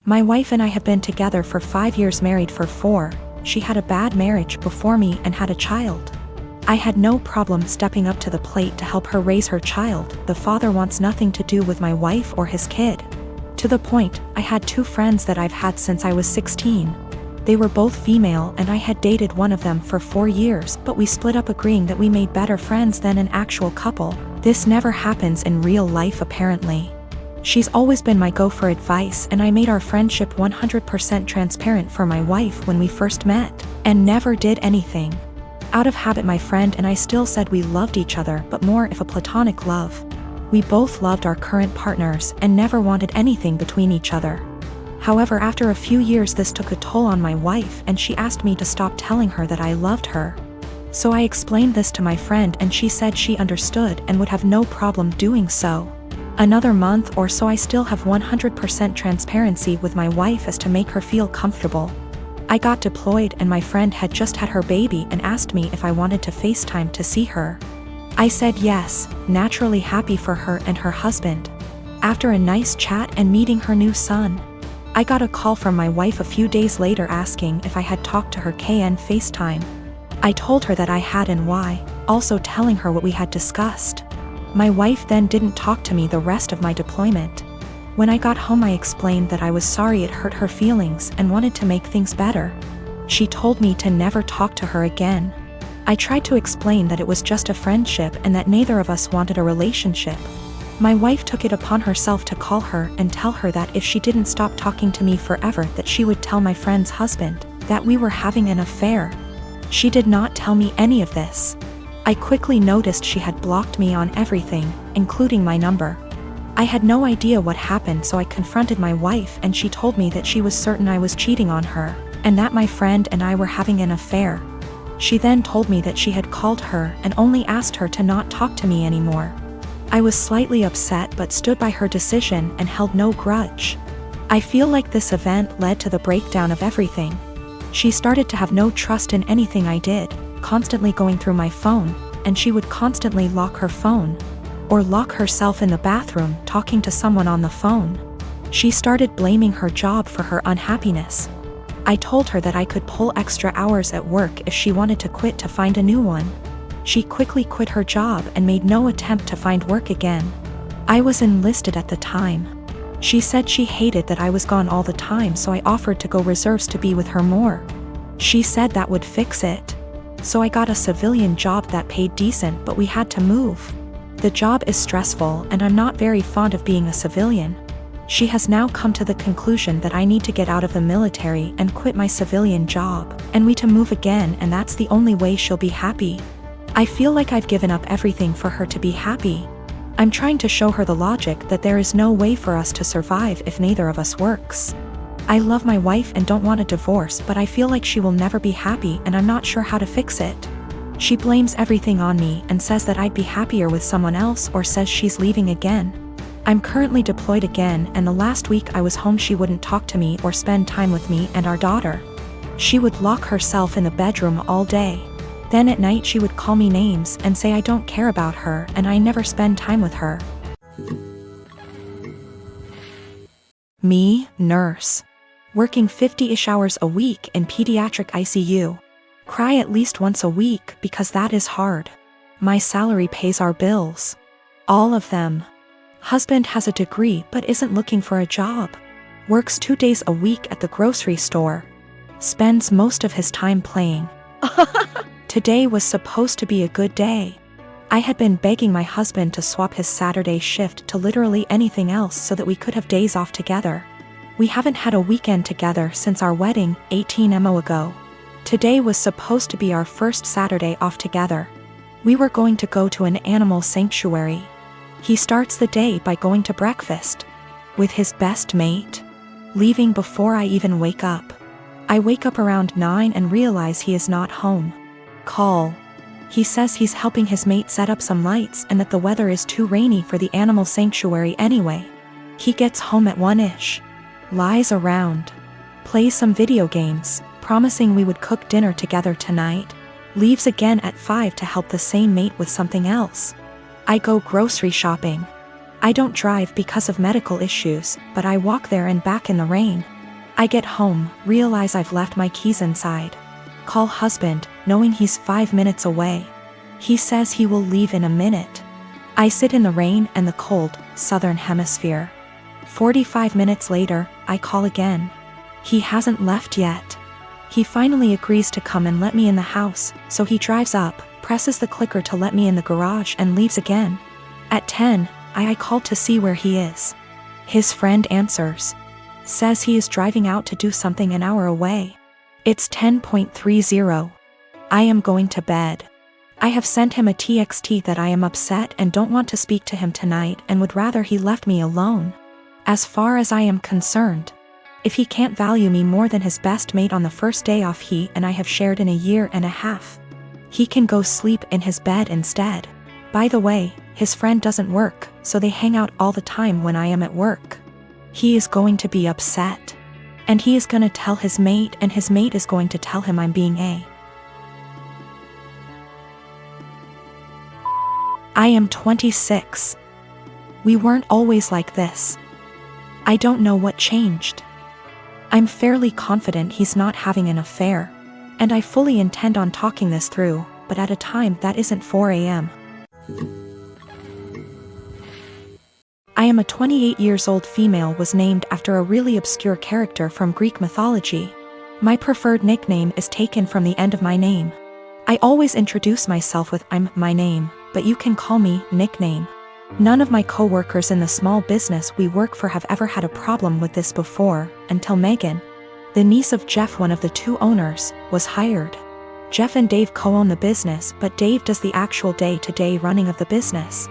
My wife and I have been together for 5 years, married for 4. She had a bad marriage before me and had a child. I had no problem stepping up to the plate to help her raise her child. The father wants nothing to do with my wife or his kid. To the point, I had 2 friends that I've had since I was 16. They were both female and I had dated one of them for 4 years, but we split up agreeing that we made better friends than an actual couple. This never happens in real life apparently. She's always been my go for advice, and I made our friendship 100% transparent for my wife when we first met, and never did anything. Out of habit, my friend and I still said we loved each other, but more of a platonic love. We both loved our current partners and never wanted anything between each other. However, after a few years this took a toll on my wife and she asked me to stop telling her that I loved her. So I explained this to my friend and she said she understood and would have no problem doing so. Another month or so I still have 100% transparency with my wife as to make her feel comfortable. I got deployed and my friend had just had her baby and asked me if I wanted to FaceTime to see her. I said yes, naturally happy for her and her husband. After a nice chat and meeting her new son, I got a call from my wife a few days later asking if I had talked to her KN FaceTime. I told her that I had and why, also telling her what we had discussed. My wife then didn't talk to me the rest of my deployment. When I got home I explained that I was sorry it hurt her feelings and wanted to make things better. She told me to never talk to her again. I tried to explain that it was just a friendship and that neither of us wanted a relationship. My wife took it upon herself to call her and tell her that if she didn't stop talking to me forever that she would tell my friend's husband that we were having an affair. She did not tell me any of this. I quickly noticed she had blocked me on everything, including my number. I had no idea what happened, so I confronted my wife and she told me that she was certain I was cheating on her, and that my friend and I were having an affair. She then told me that she had called her and only asked her to not talk to me anymore. I was slightly upset but stood by her decision and held no grudge. I feel like this event led to the breakdown of everything. She started to have no trust in anything I did, constantly going through my phone, and she would constantly lock her phone, or lock herself in the bathroom talking to someone on the phone. She started blaming her job for her unhappiness. I told her that I could pull extra hours at work if she wanted to quit to find a new one. She quickly quit her job and made no attempt to find work again. I was enlisted at the time. She said she hated that I was gone all the time, so I offered to go reserves to be with her more. She said that would fix it. So I got a civilian job that paid decent, but we had to move. The job is stressful and I'm not very fond of being a civilian. She has now come to the conclusion that I need to get out of the military and quit my civilian job, and we to move again, and that's the only way she'll be happy. I feel like I've given up everything for her to be happy. I'm trying to show her the logic that there is no way for us to survive if neither of us works. I love my wife and don't want a divorce, but I feel like she will never be happy and I'm not sure how to fix it. She blames everything on me and says that I'd be happier with someone else, or says she's leaving again. I'm currently deployed again, and the last week I was home she wouldn't talk to me or spend time with me and our daughter. She would lock herself in the bedroom all day. Then at night she would call me names and say I don't care about her and I never spend time with her. Me, nurse. Working 50-ish hours a week in pediatric ICU. Cry at least once a week because that is hard. My salary pays our bills. All of them. Husband has a degree but isn't looking for a job. Works 2 days a week at the grocery store. Spends most of his time playing. Today was supposed to be a good day. I had been begging my husband to swap his Saturday shift to literally anything else so that we could have days off together. We haven't had a weekend together since our wedding, 18 months ago. Today was supposed to be our first Saturday off together. We were going to go to an animal sanctuary. He starts the day by going to breakfast with his best mate, leaving before I even wake up. I wake up around 9 and realize he is not home. Call. He says he's helping his mate set up some lights and that the weather is too rainy for the animal sanctuary anyway. He gets home at 1-ish. Lies around. Plays some video games, promising we would cook dinner together tonight. Leaves again at 5 to help the same mate with something else. I go grocery shopping. I don't drive because of medical issues, but I walk there and back in the rain. I get home, realize I've left my keys inside. Call husband, knowing he's 5 minutes away. He says he will leave in a minute. I sit in the rain and the cold, southern hemisphere. 45 minutes later, I call again. He hasn't left yet. He finally agrees to come and let me in the house, so he drives up, presses the clicker to let me in the garage and leaves again. At 10, I call to see where he is. His friend answers. Says he is driving out to do something an hour away. It's 10:30. I am going to bed. I have sent him a TXT that I am upset and don't want to speak to him tonight and would rather he left me alone. As far as I am concerned, if he can't value me more than his best mate on the first day off he and I have shared in a year and a half, he can go sleep in his bed instead. By the way, his friend doesn't work, so they hang out all the time when I am at work. He is going to be upset. And he is going to tell his mate and his mate is going to tell him I'm being a. I am 26. We weren't always like this. I don't know what changed. I'm fairly confident he's not having an affair. And I fully intend on talking this through, but at a time that isn't 4 a.m. I am a 28 years old female was named after a really obscure character from Greek mythology. My preferred nickname is taken from the end of my name. I always introduce myself with I'm my name, but you can call me nickname. None of my co-workers in the small business we work for have ever had a problem with this before, until Megan, the niece of Jeff, one of the two owners, was hired. Jeff and Dave co-own the business, but Dave does the actual day-to-day running of the business.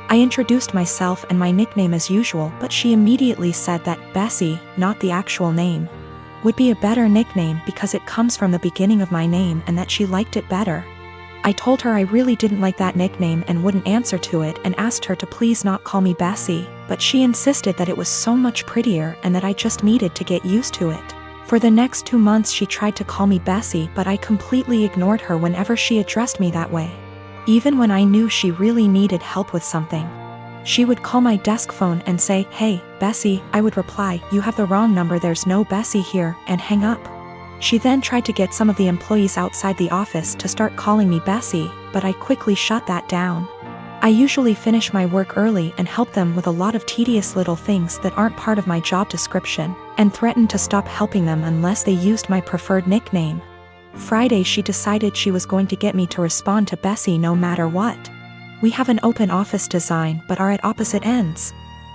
I introduced myself and my nickname as usual, but she immediately said that Bessie, not the actual name, would be a better nickname because it comes from the beginning of my name and that she liked it better. I told her I really didn't like that nickname and wouldn't answer to it and asked her to please not call me Bessie, but she insisted that it was so much prettier and that I just needed to get used to it. For the next 2 months she tried to call me Bessie, but I completely ignored her whenever she addressed me that way. Even when I knew she really needed help with something. She would call my desk phone and say, "Hey, Bessie," I would reply, "You have the wrong number, there's no Bessie here," and hang up. She then tried to get some of the employees outside the office to start calling me Bessie, but I quickly shut that down. I usually finish my work early and help them with a lot of tedious little things that aren't part of my job description, and threatened to stop helping them unless they used my preferred nickname. Friday she decided she was going to get me to respond to Bessie no matter what. We have an open office design but are at opposite ends.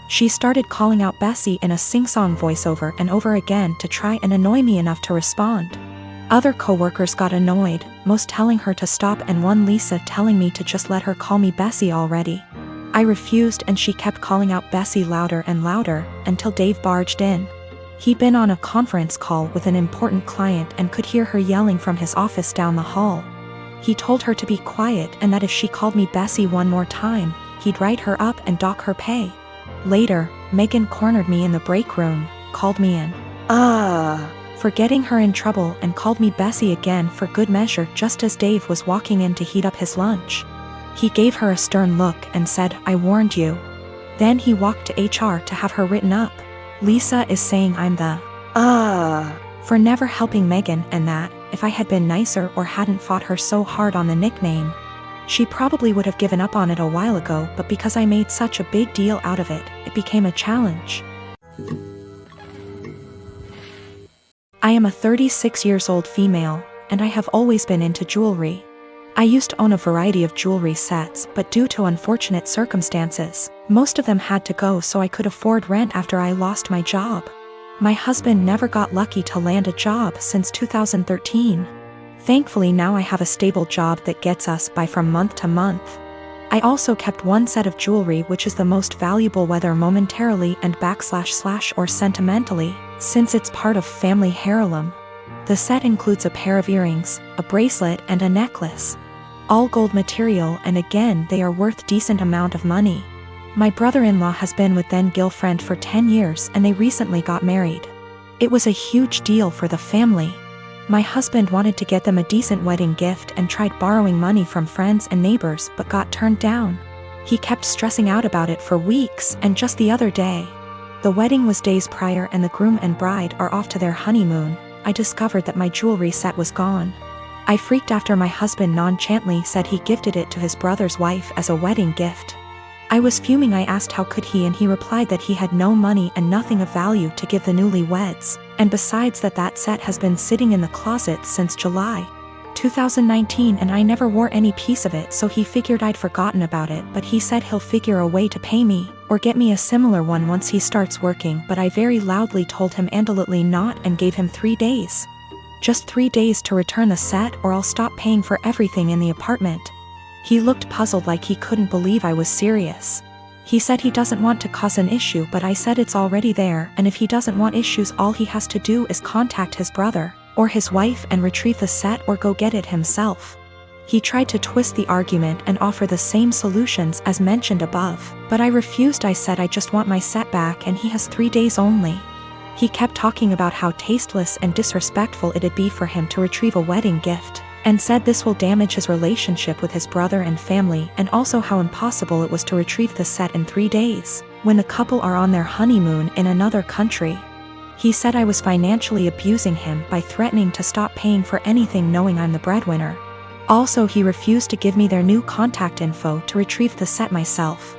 She started calling out Bessie in a sing-song voiceover and over again to try and annoy me enough to respond. Other coworkers got annoyed, most telling her to stop and one Lisa telling me to just let her call me Bessie already. I refused and she kept calling out Bessie louder and louder, until Dave barged in. He'd been on a conference call with an important client and could hear her yelling from his office down the hall. He told her to be quiet and that if she called me Bessie one more time, he'd write her up and dock her pay. Later, Megan cornered me in the break room, called me in for getting her in trouble and called me Bessie again for good measure just as Dave was walking in to heat up his lunch. He gave her a stern look and said, "I warned you." Then he walked to HR to have her written up. Lisa is saying I'm the for never helping Megan and that, if I had been nicer or hadn't fought her so hard on the nickname, she probably would have given up on it a while ago, but because I made such a big deal out of it, it became a challenge. I am a 36 years old female, and I have always been into jewelry. I used to own a variety of jewelry sets, but due to unfortunate circumstances, most of them had to go so I could afford rent after I lost my job. My husband never got lucky to land a job since 2013. Thankfully now I have a stable job that gets us by from month to month. I also kept one set of jewelry which is the most valuable whether momentarily and / or sentimentally, since it's part of family heirloom. The set includes a pair of earrings, a bracelet and a necklace. All gold material and again they are worth decent amount of money. My brother-in-law has been with then-girlfriend for 10 years and they recently got married. It was a huge deal for the family. My husband wanted to get them a decent wedding gift and tried borrowing money from friends and neighbors but got turned down. He kept stressing out about it for weeks and just the other day, The wedding was days prior and the groom and bride are off to their honeymoon. I discovered that my jewelry set was gone. I freaked after my husband nonchalantly said he gifted it to his brother's wife as a wedding gift. I was fuming. I asked how could he, and he replied that he had no money and nothing of value to give the newlyweds, and besides that set has been sitting in the closet since July 2019 and I never wore any piece of it, so he figured I'd forgotten about it, but he said he'll figure a way to pay me or get me a similar one once he starts working, but I very loudly told him absolutely not and gave him 3 days. Just 3 days to return the set or I'll stop paying for everything in the apartment. He looked puzzled like he couldn't believe I was serious. He said he doesn't want to cause an issue, but I said it's already there, and if he doesn't want issues all he has to do is contact his brother or his wife and retrieve the set or go get it himself. He tried to twist the argument and offer the same solutions as mentioned above, but I refused. I said I just want my set back and he has 3 days only. He kept talking about how tasteless and disrespectful it'd be for him to retrieve a wedding gift, and said this will damage his relationship with his brother and family, and also how impossible it was to retrieve the set in 3 days, when the couple are on their honeymoon in another country. He said I was financially abusing him by threatening to stop paying for anything knowing I'm the breadwinner. Also, he refused to give me their new contact info to retrieve the set myself.